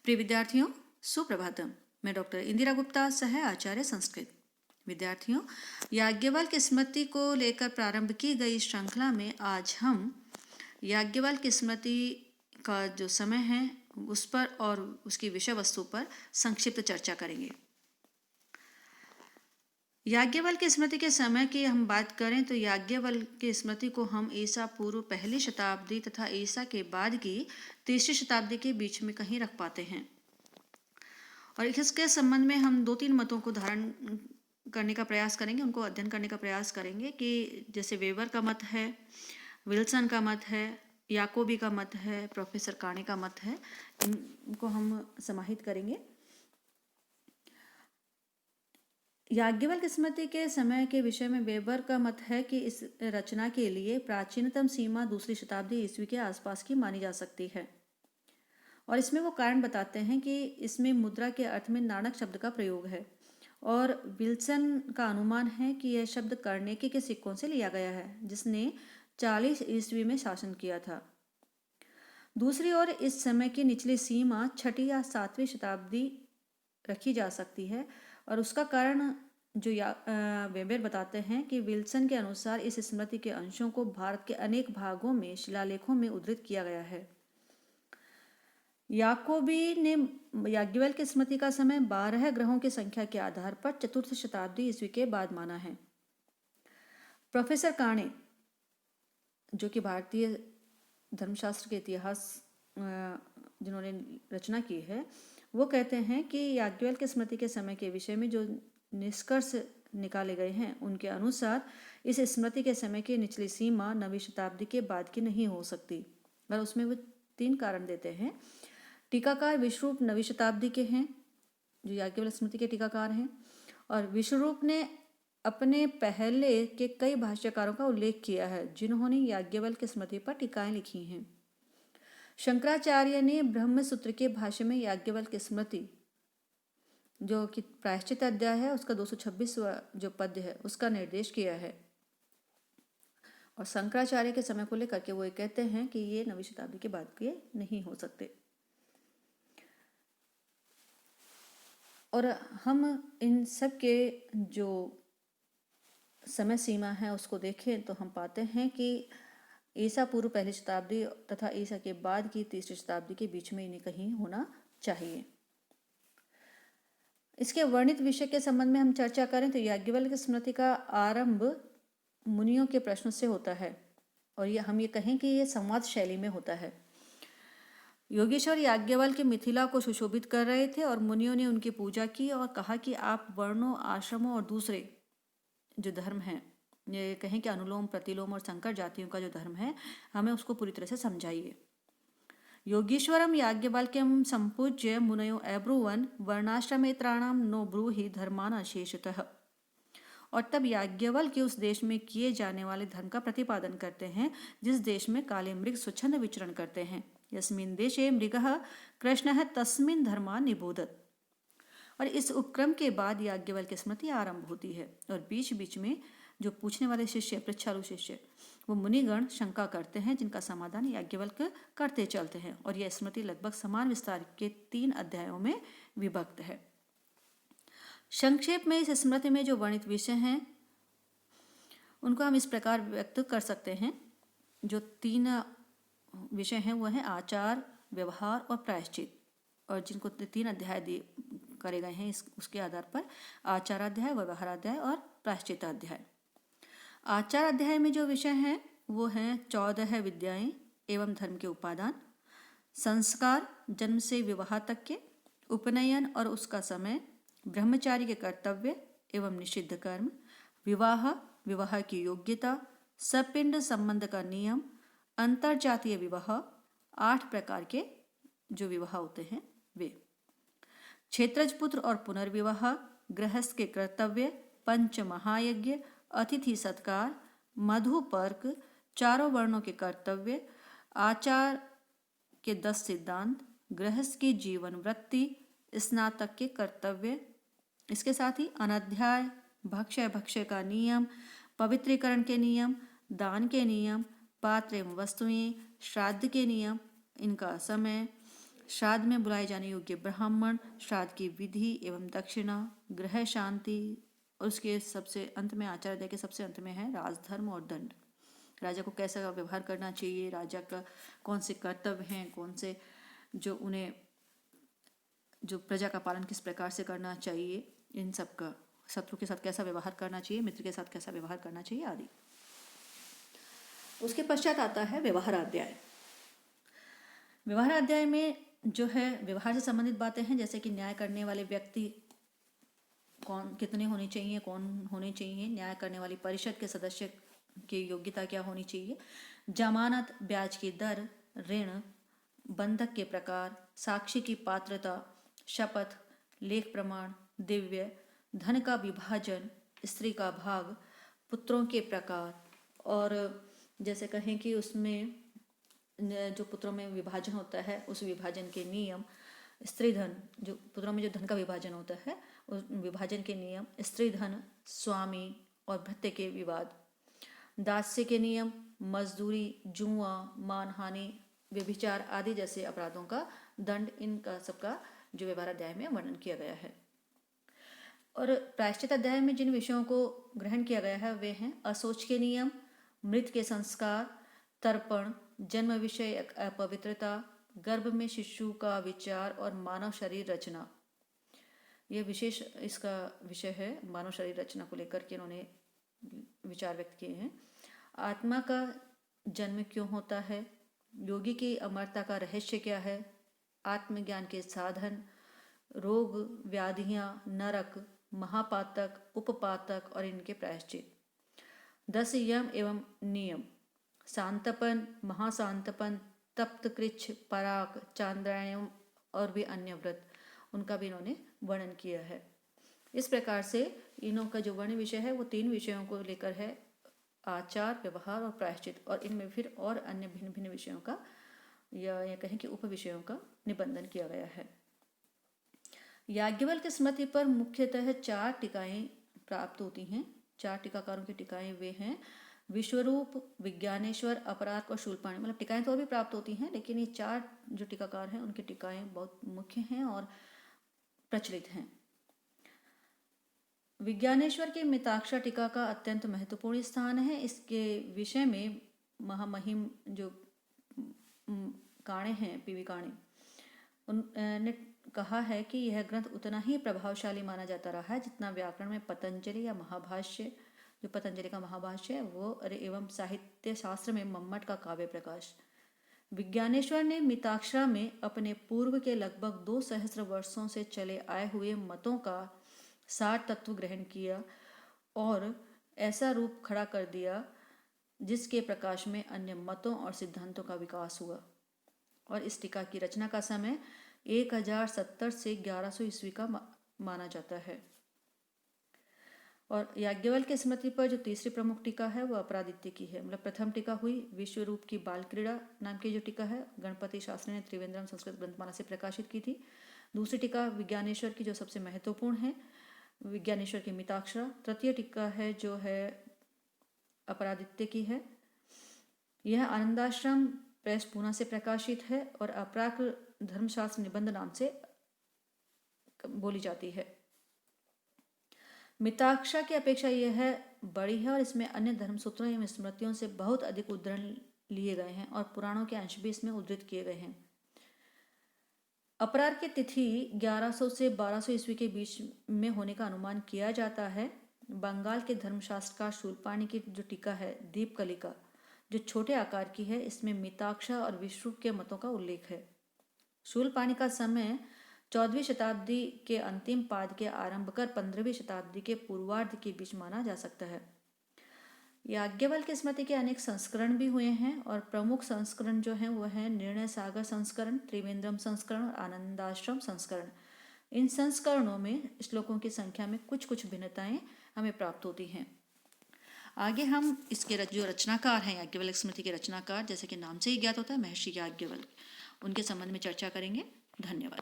प्रिय विद्यार्थियों, सुप्रभातम। मैं डॉक्टर इंदिरा गुप्ता, सह आचार्य संस्कृत। विद्यार्थियों, याज्ञवल्क्य स्मृति को लेकर प्रारंभ की गई श्रृंखला में आज हम याज्ञवल्क्य स्मृति का जो समय है उस पर और उसकी विषय वस्तु पर संक्षिप्त चर्चा करेंगे। याज्ञवल्क्य स्मृति के समय की हम बात करें तो याज्ञवल्क्य स्मृति को हम ईसा पूर्व पहली शताब्दी तथा ईसा के बाद की तीसरी शताब्दी के बीच में कहीं रख पाते हैं। और इसके संबंध में हम 2-3 मतों को धारण करने का प्रयास करेंगे, उनको अध्ययन करने का प्रयास करेंगे कि जैसे वेबर का मत है, विल्सन का मत है, याकोबी का मत है, प्रोफेसर काणे का मत है, इनको हम समाहित करेंगे। याज्ञवल्क्य स्मृति के समय के विषय में वेबर का मत है कि इस रचना के लिए प्राचीनतम सीमा दूसरी शताब्दी ईस्वी के आसपास की मानी जा सकती है। और इसमें वो कारण बताते हैं कि इसमें मुद्रा के अर्थ में नाणक शब्द का प्रयोग है। और विल्सन का अनुमान है कि यह शब्द कर्णेकी के सिक्कों से लिया गया है, जिसने 40 ईस्वी में शासन किया था। दूसरी ओर इस समय की निचली सीमा 6वीं या 7वीं शताब्दी रखी जा सकती है। और उसका कारण जो वेबर बताते हैं कि विल्सन के अनुसार इस स्मृति के अंशों को भारत के अनेक भागों में शिलालेखों में उद्धृत किया गया है। याकोबी ने याज्ञवल्क्य स्मृति का समय 12 ग्रहों की संख्या के आधार पर 4th शताब्दी ईस्वी के बाद माना है। प्रोफेसर काणे, जो कि भारतीय धर्मशास्त्र के इतिहास जिन्होंने रचना की है, वो कहते हैं कि याज्ञवल्क्य स्मृति के समय के विषय में जो निष्कर्ष निकाले गए हैं उनके अनुसार इस स्मृति के समय की निचली सीमा 9वीं शताब्दी के बाद की नहीं हो सकती। और उसमें वो 3 कारण देते हैं। टीकाकार विश्वरूप 9वीं शताब्दी के हैं, जो याज्ञवल्क्य स्मृति के टीकाकार हैं। और विश्वरूप ने अपने पहले के कई भाष्यकारों का उल्लेख किया है जिन्होंने याज्ञवल्क्य स्मृति पर टीकाएं लिखी हैं। शंकराचार्य ने ब्रह्मसूत्र के भाष्य में याज्ञवल्क्य स्मृति, जो कि प्रायश्चित अध्याय है, उसका 226वां जो पद्य है उसका निर्देश किया है। और शंकराचार्य के समय को लेकर के वो कहते हैं कि ये 9वीं शताब्दी के बाद के नहीं हो सकते। और हम इन सब के जो समय सीमा है उसको देखें तो हम पाते हैं कि ईसा पूर्व पहली शताब्दी तथा ईसा के बाद की तीसरी शताब्दी के बीच में इन्हें कहीं होना चाहिए। इसके वर्णित विषय के संबंध में हम चर्चा करें तो याज्ञवल्क्य स्मृति का आरंभ मुनियों के प्रश्न से होता है। और ये हम ये कहें कि ये संवाद शैली में होता है। योगेश्वर याज्ञवल्क्य मिथिला को सुशोभित कर रहे थे और मुनियों ने उनकी पूजा की और कहा कि आप वर्णों, आश्रमों और दूसरे जो धर्म हैं, ये कहें कि अनुलोम, प्रतिलोम और संकर जातियों का जो धर्म है, हमें उसको पूरी तरह से समझाइए। योगीश्वरम याज्ञवल्क्यम संपूज्य मुनयो अब्रुवन वर्णाश्रमेत्राणाम नो ब्रूहि धर्मान अशेषतः। और तब याज्ञवल्क्य उस देश में किए जाने वाले धर्म का प्रतिपादन करते हैं जिस देश में काले मृग स्वच्छंद विचरण करते हैं। यस्मिन् देशे मृगः कृष्णः तस्मिन् धर्मान् निबोधत। और इस उपक्रम के बाद याज्ञवल्क्य स्मृति आरंभ होती है। और बीच बीच में जो पूछने वाले शिष्य, पृच्छालु शिष्य, वो मुनिगण शंका करते हैं जिनका समाधान याज्ञवल्क्य करते चलते हैं। और यह स्मृति लगभग समान विस्तार के 3 अध्यायों में विभक्त है। संक्षेप में इस स्मृति में जो वर्णित विषय हैं उनको हम इस प्रकार व्यक्त कर सकते हैं। जो 3 विषय हैं वो हैं आचार, व्यवहार और प्रायश्चित। और जिनको 3 अध्याय करे गए हैं उसके आधार पर आचाराध्याय, व्यवहाराध्याय और प्रायश्चिताध्याय। आचार अध्याय में जो विषय हैं वो हैं 14 विद्याएं एवं धर्म के उपादान, संस्कार जन्म से विवाह तक के, उपनयन और उसका समय, ब्रह्मचारी के कर्तव्य एवं निषिद्ध कर्म, विवाह की योग्यता, सपिंड संबंध का नियम, अंतरजातीय विवाह, 8 प्रकार के जो विवाह होते हैं वे, क्षेत्रज पुत्र और पुनर्विवाह, गृहस्थ के कर्तव्य, पंच महायज्ञ, अतिथि सत्कार, मधुपर्क, 4 वर्णों के कर्तव्य, आचार के 10 सिद्धांत, गृहस्थ की जीवन वृत्ति, स्नातक के कर्तव्य, इसके साथ ही अनध्याय, भक्ष्य का नियम, पवित्रीकरण के नियम, दान के नियम, पात्र एवं वस्तुएं, श्राद्ध के नियम, इनका समय, श्राद्ध में बुलाए जाने योग्य ब्राह्मण, श्राद्ध की विधि एवं दक्षिणा, गृह शांति, और उसके सबसे अंत में आचार्य अध्याय के सबसे अंत में है राजधर्म और दंड। राजा को कैसा व्यवहार करना चाहिए, राजा का कौन से कर्तव्य हैं, कौन से जो प्रजा का पालन किस प्रकार से करना चाहिए, इन सब का, शत्रु के साथ कैसा व्यवहार करना चाहिए, मित्र के साथ कैसा व्यवहार करना चाहिए आदि। उसके पश्चात आता है व्यवहार अध्याय। व्यवहार अध्याय में जो है व्यवहार से संबंधित बातें हैं, जैसे कि न्याय करने वाले व्यक्ति कौन कितने होने चाहिए, कौन होने चाहिए, न्याय करने वाली परिषद के सदस्य की योग्यता क्या होनी चाहिए, जमानत, ब्याज की दर, ऋण, बंधक के प्रकार, साक्षी की पात्रता, शपथ, लेख प्रमाण, दिव्य, धन का विभाजन, स्त्री का भाग, पुत्रों के प्रकार, और जैसे कहें कि उसमें जो पुत्रों में विभाजन होता है उस विभाजन के नियम, स्त्री धन, जो पुत्रों में जो धन का विभाजन होता है उस विभाजन के नियम, स्त्री धन, स्वामी और भृत्य के विवाद, दास्य के नियम, मजदूरी, जुआ, मानहानि, व्यभिचार आदि जैसे अपराधों का दंड, इनका सबका जो व्यवहार अध्याय में वर्णन किया गया है। और प्रायश्चित अध्याय में जिन विषयों को ग्रहण किया गया है वे हैं अशौच के नियम, मृत के संस्कार, तर्पण, जन्म विषय अपवित्रता, गर्भ में शिशु का विचार और मानव शरीर रचना। यह विशेष इसका विषय है, मानव शरीर रचना को लेकर के इन्होंने विचार व्यक्त किए हैं। आत्मा का जन्म क्यों होता है, योगी की अमरता का रहस्य क्या है, आत्मज्ञान के साधन, रोग व्याधियां, नरक, महापातक, उपपातक और इनके प्रायश्चित, 10 यम एवं नियम, शांतपन, महाशांतपन, तप्त कृच्छ, पराग, चांद्रायण और भी अन्य व्रत, उनका भी इन्होंने वर्णन किया है। इस प्रकार से इनों का जो वर्ण विषय है वो 3 विषयों को लेकर है, आचार, व्यवहार और प्रायश्चित, और इनमें फिर और अन्य भिन्न भिन्न विषयों का या कहें कि उप विषयों का निबंधन किया गया है। याज्ञवल्क्य स्मृति पर मुख्यतः 4 टीकाएं प्राप्त होती हैं। 4 टीकाकारों की टीकाएं वे हैं विश्वरूप, विज्ञानेश्वर, अपरार्क और शूलपाणि। मतलब टीकाएं तो और भी प्राप्त होती हैं, लेकिन ये 4 जो टीकाकार हैं उनकी टीकाएं बहुत मुख्य हैं और प्रचलित हैं। विज्ञानेश्वर की मिताक्षरा टीका का अत्यंत महत्वपूर्ण स्थान है। इसके विषय में महामहिम जो काणे हैं, पीवी काणे, उन्होंने कहा है कि यह ग्रंथ उतना ही प्रभावशाली माना जाता रहा है जितना व्याकरण में पतंजलि या महाभाष्य, जो पतंजलि का महाभाष्य है वो, एवं साहित्य शास्त्र में मम्मट का काव्य प्रकाश। विज्ञानेश्वर ने मिताक्षरा में अपने पूर्व के लगभग 2 सहस्र वर्षों से चले आए हुए मतों का सार तत्व ग्रहण किया और ऐसा रूप खड़ा कर दिया जिसके प्रकाश में अन्य मतों और सिद्धांतों का विकास हुआ। और इस टीका की रचना का समय 1070 से 1100 ईस्वी का माना जाता है। और याज्ञवल्क्य स्मृति पर जो तीसरी प्रमुख टीका है वो अपरादित्य की है। मतलब प्रथम टीका हुई विश्वरूप की बाल क्रीड़ा नाम की जो टीका है, गणपति शास्त्री ने त्रिवेंद्रम संस्कृत ग्रंथमाला से प्रकाशित की थी। दूसरी टीका विज्ञानेश्वर की जो सबसे महत्वपूर्ण है, विज्ञानेश्वर की मिताक्षरा। तृतीय टीका है जो है अपरादित्य की है, यह आनंदाश्रम प्रेस पूना से प्रकाशित है और अपराक धर्मशास्त्र निबंध नाम से बोली जाती है। मिताक्षरा की अपेक्षा यह बड़ी है और इसमें अन्य धर्मसूत्रों एवं स्मृतियों से बहुत अधिक उद्धरण लिए गए हैं और पुराणों के अंश भी इसमें उद्धृत किए गए हैं। अपरार की तिथि 1100 से 1200 ईस्वी के बीच में होने का अनुमान किया जाता है। बंगाल के धर्मशास्त्रकार शूलपाणि की जो टीका है दीपकलिका, जो छोटे आकार की है, इसमें मिताक्षरा और विश्वरूप के मतों का उल्लेख है। शूलपाणि का समय 14वीं शताब्दी के अंतिम पाद के आरंभ कर 15वीं शताब्दी के पूर्वार्ध के बीच माना जा सकता है। याज्ञवल्क्य स्मृति के अनेक संस्करण भी हुए हैं और प्रमुख संस्करण जो हैं वो है निर्णय सागर संस्करण, त्रिवेंद्रम संस्करण और आनंदाश्रम संस्करण। इन संस्करणों में श्लोकों की संख्या में कुछ कुछ भिन्नताएं हमें प्राप्त होती हैं। आगे हम इसके जो रचनाकार हैं, याज्ञवल्क्य स्मृति के रचनाकार, जैसे कि नाम से ही ज्ञात होता है महर्षि याज्ञवल्क्य, उनके संबंध में चर्चा करेंगे। धन्यवाद।